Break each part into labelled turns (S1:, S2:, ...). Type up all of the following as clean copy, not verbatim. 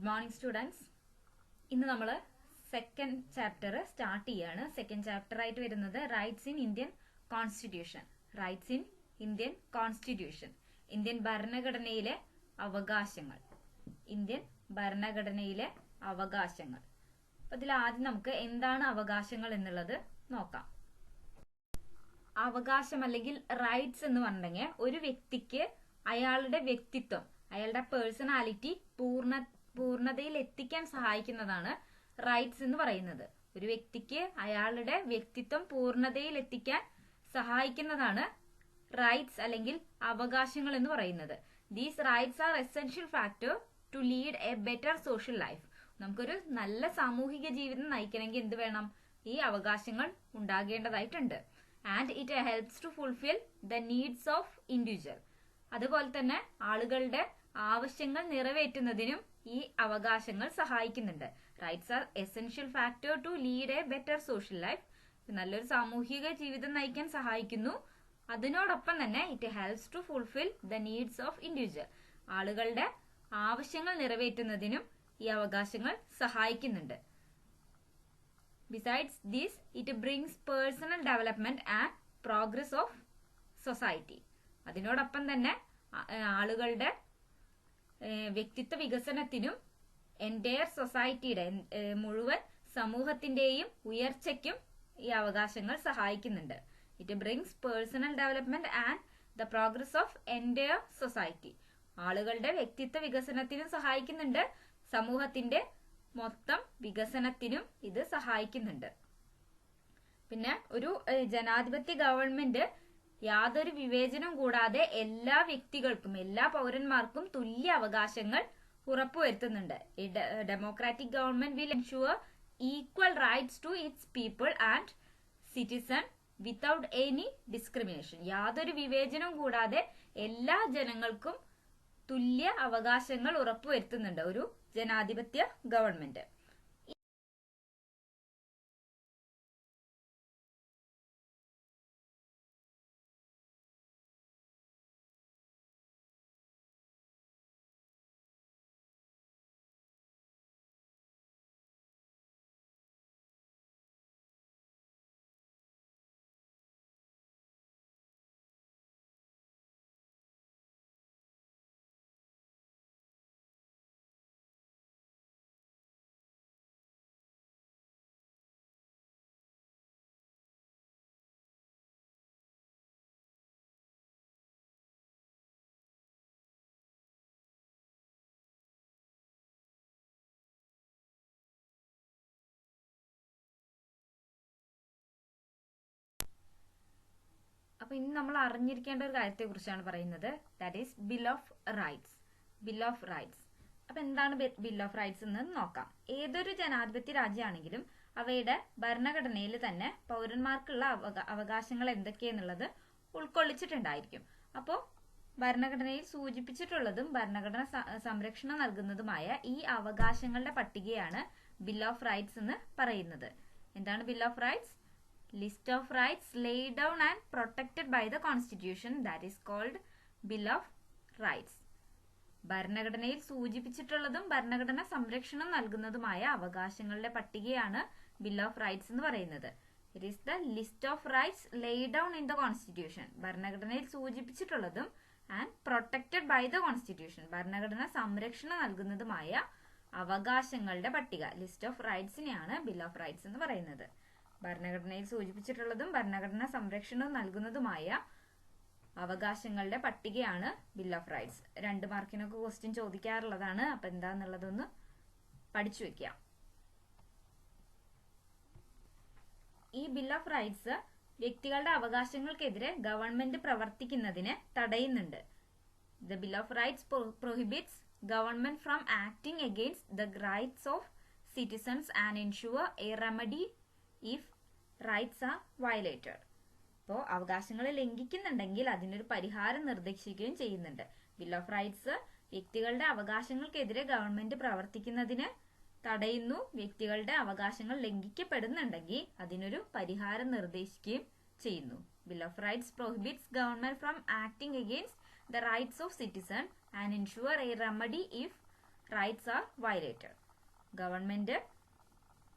S1: Good morning students. ഇന്ന് നമ്മൾ second chapter start ചെയ്യാണ്. സെക്കൻഡ് ചാപ്റ്റർ ആയിട്ട് വരുന്നത് rights in Indian constitution. Rights in Indian constitution, Indian ഭരണഘടനയിലെ അവകാശങ്ങൾ. ഇന്ത്യൻ ഭരണഘടനയിലെ അവകാശങ്ങൾ. അപ്പൊ ഇതിൽ ആദ്യം നമുക്ക് എന്താണ് അവകാശങ്ങൾ എന്നുള്ളത് നോക്കാം. അവകാശം അല്ലെങ്കിൽ റൈറ്റ്സ് എന്ന് പറഞ്ഞെങ്കിൽ ഒരു വ്യക്തിക്ക് അയാളുടെ വ്യക്തിത്വം, അയാളുടെ പേഴ്സണാലിറ്റി പൂർണ്ണതയിൽ എത്തിക്കാൻ സഹായിക്കുന്നതാണ് റൈറ്റ്സ് എന്ന് പറയുന്നത്. ഒരു വ്യക്തിക്ക് അയാളുടെ വ്യക്തിത്വം പൂർണ്ണതയിൽ എത്തിക്കാൻ സഹായിക്കുന്നതാണ് റൈറ്റ്സ് അല്ലെങ്കിൽ അവകാശങ്ങൾ എന്ന് പറയുന്നത്. These rights are essential factor to lead a better social life. നമുക്കൊരു നല്ല സാമൂഹിക ജീവിതം നയിക്കണമെങ്കിൽ എന്ത് വേണം? ഈ അവകാശങ്ങൾ ഉണ്ടാകേണ്ടതായിട്ടുണ്ട്. And it helps to fulfil the needs of individual. അതുപോലെ തന്നെ ആളുകളുടെ ആവശ്യങ്ങൾ നിറവേറ്റുന്നതിനും ഈ അവകാശങ്ങൾ സഹായിക്കുന്നുണ്ട്. Rights are essential factor to lead a better social life. നല്ലൊരു സാമൂഹിക ജീവിതം നയിക്കാൻ സഹായിക്കുന്നു. അതിനോടൊപ്പം തന്നെ it helps to fulfil the needs of individual. ആളുകളുടെ ആവശ്യങ്ങൾ നിറവേറ്റുന്നതിനും ഈ അവകാശങ്ങൾ സഹായിക്കുന്നുണ്ട്. Besides this, it brings personal development and progress of society. അതിനോടൊപ്പം തന്നെ ആളുകളുടെ വ്യക്തിത്വ വികസനത്തിനും എൻറ്റയർ സൊസൈറ്റിയുടെ മുഴുവൻ സമൂഹത്തിന്റെയും ഉയർച്ചയ്ക്കും ഈ അവകാശങ്ങൾ സഹായിക്കുന്നുണ്ട്. It brings personal development and the progress of entire society. ആളുകളുടെ വ്യക്തിത്വ വികസനത്തിനും സഹായിക്കുന്നുണ്ട്, സമൂഹത്തിന്റെ മൊത്തം വികസനത്തിനും ഇത് സഹായിക്കുന്നുണ്ട്. പിന്നെ ഒരു ജനാധിപത്യ ഗവൺമെന്റ് യാതൊരു വിവേചനവും കൂടാതെ എല്ലാ വ്യക്തികൾക്കും, എല്ലാ പൗരന്മാർക്കും തുല്യ അവകാശങ്ങൾ ഉറപ്പുവരുത്തുന്നുണ്ട്. Democratic government will ensure equal rights to its people and citizen without any discrimination. യാതൊരു വിവേചനവും കൂടാതെ എല്ലാ ജനങ്ങൾക്കും തുല്യ അവകാശങ്ങൾ ഉറപ്പുവരുത്തുന്നുണ്ട് ഒരു ജനാധിപത്യ ഗവൺമെന്റ്. അപ്പൊ ഇന്ന് നമ്മൾ അറിഞ്ഞിരിക്കേണ്ട ഒരു കാര്യത്തെ കുറിച്ചാണ് പറയുന്നത്. That is bill of rights. Bill of rights. അപ്പൊ എന്താണ് ബിൽ ഓഫ് റൈറ്റ്സ് എന്ന് നോക്കാം. ഏതൊരു ജനാധിപത്യ രാജ്യമാണെങ്കിലും അവയുടെ ഭരണഘടനയിൽ തന്നെ പൗരന്മാർക്കുള്ള അവകാശങ്ങൾ എന്തൊക്കെയെന്നുള്ളത് ഉൾക്കൊള്ളിച്ചിട്ടുണ്ടായിരിക്കും. അപ്പോൾ ഭരണഘടനയിൽ സൂചിപ്പിച്ചിട്ടുള്ളതും ഭരണഘടന സംരക്ഷണം നൽകുന്നതുമായ ഈ അവകാശങ്ങളുടെ പട്ടികയാണ് ബിൽ ഓഫ് റൈറ്റ്സ് എന്ന് പറയുന്നത്. എന്താണ് bill of rights? List of rights laid down and protected by the Constitution, that is called Bill of Rights. ഭരണഘടനയിൽ സൂചിപ്പിച്ചിട്ടുള്ളതും ഭരണഘടന സംരക്ഷണം നൽകുന്നതുമായ അവകാശങ്ങളുടെ പട്ടികയാണ് ബിൽ ഓഫ് റൈറ്റ്സ് എന്ന് പറയുന്നത്. It is the list of rights laid down in the Constitution. ഭരണഘടനയിൽ സൂചിപ്പിച്ചിട്ടുള്ളതും and protected by the constitution, ഭരണഘടന സംരക്ഷണം നൽകുന്നതുമായ അവകാശങ്ങളുടെ പട്ടിക, ലിസ്റ്റ് ഓഫ് റൈറ്റ്സിനെയാണ് ബിൽ ഓഫ് റൈറ്റ്സ് എന്ന് പറയുന്നത്. ഭരണഘടനയിൽ സൂചിപ്പിച്ചിട്ടുള്ളതും ഭരണഘടന സംരക്ഷണം നൽകുന്നതുമായ അവകാശങ്ങളുടെ പട്ടികയാണ് ബിൽ ഓഫ് റൈറ്റ്സ്. 2 മാർക്കിനൊക്കെ ക്വസ്റ്റ്യൻ ചോദിക്കാറുള്ളതാണ്. അപ്പൊ എന്താന്നുള്ളതൊന്ന് പഠിച്ചു വെക്കാം. ഈ ബിൽ ഓഫ് റൈറ്റ്സ് വ്യക്തികളുടെ അവകാശങ്ങൾക്കെതിരെ ഗവൺമെന്റ് പ്രവർത്തിക്കുന്നതിനെ തടയുന്നുണ്ട്. The bill of rights prohibits government from acting against the rights of citizens and ensure A remedy if rights R violated. അപ്പോൾ അവകാശങ്ങൾ ലംഘിക്കുന്നുണ്ടെങ്കിൽ അതിനൊരു പരിഹാരം നിർദ്ദേശിക്കുകയും ചെയ്യുന്നുണ്ട്. ബിൽ ഓഫ് റൈറ്റ്സ് വ്യക്തികളുടെ അവകാശങ്ങൾക്കെതിരെ ഗവൺമെന്റ് പ്രവർത്തിക്കുന്നതിന് തടയുന്നു. വ്യക്തികളുടെ അവകാശങ്ങൾ ലംഘിക്കപ്പെടുന്നുണ്ടെങ്കിൽ അതിനൊരു പരിഹാരം നിർദ്ദേശിക്കുകയും ചെയ്യുന്നു. Bill of rights prohibits government from acting against the rights of citizen and ensure A remedy if rights R violated. Government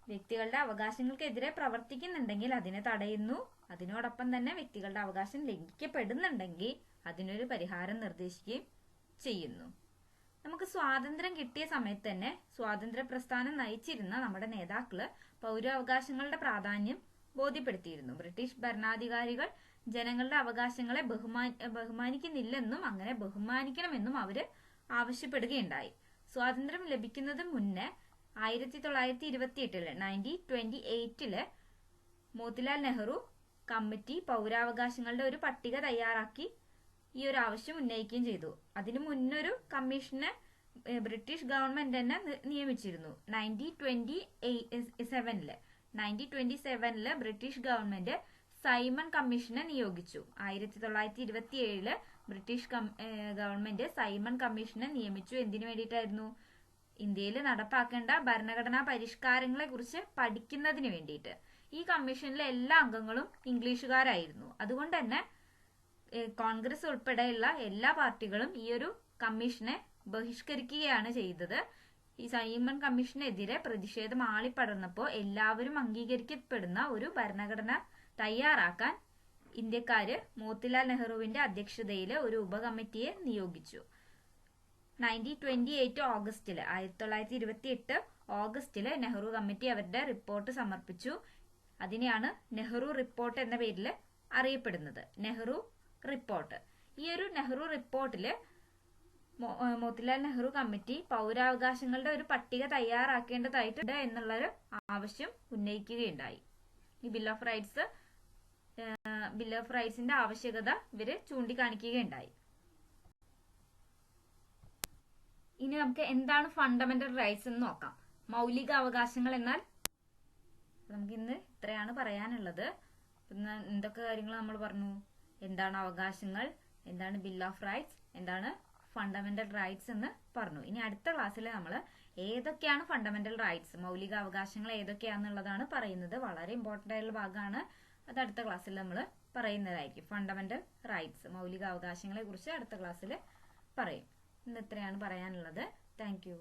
S1: വ്യക്തികളുടെ അവകാശങ്ങൾക്കെതിരെ പ്രവർത്തിക്കുന്നുണ്ടെങ്കിൽ അതിനെ തടയുന്നു. അതിനോടൊപ്പം തന്നെ വ്യക്തികളുടെ അവകാശം ലംഘിക്കപ്പെടുന്നുണ്ടെങ്കിൽ അതിനൊരു പരിഹാരം നിർദ്ദേശിക്കുകയും ചെയ്യുന്നു. നമുക്ക് സ്വാതന്ത്ര്യം കിട്ടിയ സമയത്ത് തന്നെ സ്വാതന്ത്ര്യ പ്രസ്ഥാനം നയിച്ചിരുന്ന നമ്മുടെ നേതാക്കള് പൗരാവകാശങ്ങളുടെ പ്രാധാന്യം ബോധ്യപ്പെടുത്തിയിരുന്നു. ബ്രിട്ടീഷ് ഭരണാധികാരികൾ ജനങ്ങളുടെ അവകാശങ്ങളെ ബഹുമാനിക്കുന്നില്ലെന്നും അങ്ങനെ ബഹുമാനിക്കണമെന്നും അവര് ആവശ്യപ്പെടുകയുണ്ടായി. സ്വാതന്ത്ര്യം ലഭിക്കുന്നതിന് മുന്നേ 1928 1928 മോത്തിലാൽ നെഹ്റു കമ്മിറ്റി പൗരാവകാശങ്ങളുടെ ഒരു പട്ടിക തയ്യാറാക്കി ഈ ഒരു ആവശ്യം ഉന്നയിക്കുകയും ചെയ്തു. അതിനു മുന്നൊരു കമ്മീഷനെ ബ്രിട്ടീഷ് ഗവൺമെന്റ് തന്നെ നിയമിച്ചിരുന്നു. 1927 ബ്രിട്ടീഷ് ഗവൺമെന്റ് സൈമൺ കമ്മീഷനെ നിയോഗിച്ചു. 1927 ബ്രിട്ടീഷ് ഗവൺമെന്റ് സൈമൺ കമ്മീഷനെ നിയമിച്ചു. എന്തിനു വേണ്ടിയിട്ടായിരുന്നു? ഇന്ത്യയിൽ നടപ്പാക്കേണ്ട ഭരണഘടനാ പരിഷ്കാരങ്ങളെ കുറിച്ച് പഠിക്കുന്നതിന് വേണ്ടിയിട്ട്. ഈ കമ്മീഷനിലെ എല്ലാ അംഗങ്ങളും ഇംഗ്ലീഷുകാരായിരുന്നു. അതുകൊണ്ട് തന്നെ കോൺഗ്രസ് ഉൾപ്പെടെയുള്ള എല്ലാ പാർട്ടികളും ഈ ഒരു കമ്മീഷനെ ബഹിഷ്കരിക്കുകയാണ് ചെയ്തത്. ഈ സൈമൺ കമ്മീഷനെതിരെ പ്രതിഷേധം ആളിപ്പടർന്നപ്പോൾ എല്ലാവരും അംഗീകരിക്കപ്പെടുന്ന ഒരു ഭരണഘടന തയ്യാറാക്കാൻ ഇന്ത്യക്കാര് മോത്തിലാൽ നെഹ്റുവിന്റെ അധ്യക്ഷതയിൽ ഒരു ഉപകമ്മിറ്റിയെ നിയോഗിച്ചു. 1928 ഓഗസ്റ്റില് നെഹ്റു കമ്മിറ്റി അവരുടെ റിപ്പോർട്ട് സമർപ്പിച്ചു. അതിനെയാണ് നെഹ്റു റിപ്പോർട്ട് എന്ന പേരിൽ അറിയപ്പെടുന്നത്. നെഹ്റു റിപ്പോർട്ട്. ഈ ഒരു നെഹ്റു റിപ്പോർട്ടില് മോത്തിലാൽ നെഹ്റു കമ്മിറ്റി പൗരാവകാശങ്ങളുടെ ഒരു പട്ടിക തയ്യാറാക്കേണ്ടതായിട്ടുണ്ട് എന്നുള്ളൊരു ആവശ്യം ഉന്നയിക്കുകയുണ്ടായി. ഈ ബിൽ ഓഫ് റൈറ്റ്സിന്റെ ആവശ്യകത ഇവര് ചൂണ്ടിക്കാണിക്കുകയുണ്ടായി. ഇനി നമുക്ക് എന്താണ് ഫണ്ടമെന്റൽ റൈറ്റ്സ് എന്ന് നോക്കാം. മൗലിക അവകാശങ്ങൾ എന്നാൽ നമുക്ക് ഇന്ന് ഇത്രയാണ് പറയാനുള്ളത്. എന്തൊക്കെ കാര്യങ്ങൾ നമ്മൾ പറഞ്ഞു? എന്താണ് അവകാശങ്ങൾ, എന്താണ് ബിൽ ഓഫ് റൈറ്റ്സ്, എന്താണ് ഫണ്ടമെന്റൽ റൈറ്റ്സ് എന്ന് പറഞ്ഞു. ഇനി അടുത്ത ക്ലാസ്സിൽ നമ്മൾ ഏതൊക്കെയാണ് ഫണ്ടമെന്റൽ റൈറ്റ്സ്, മൗലിക അവകാശങ്ങൾ ഏതൊക്കെയാണെന്നുള്ളതാണ് പറയുന്നത്. വളരെ ഇമ്പോർട്ടന്റ് ആയിട്ടുള്ള ഭാഗമാണ്. അത് അടുത്ത ക്ലാസ്സിൽ നമ്മൾ പറയുന്നതായിരിക്കും. ഫണ്ടമെന്റൽ റൈറ്റ്സ്, മൗലിക അവകാശങ്ങളെ കുറിച്ച് അടുത്ത ക്ലാസ്സിൽ പറയും. ഇന്ന് ഇത്രയാണ് പറയാനുള്ളത്. Thank you.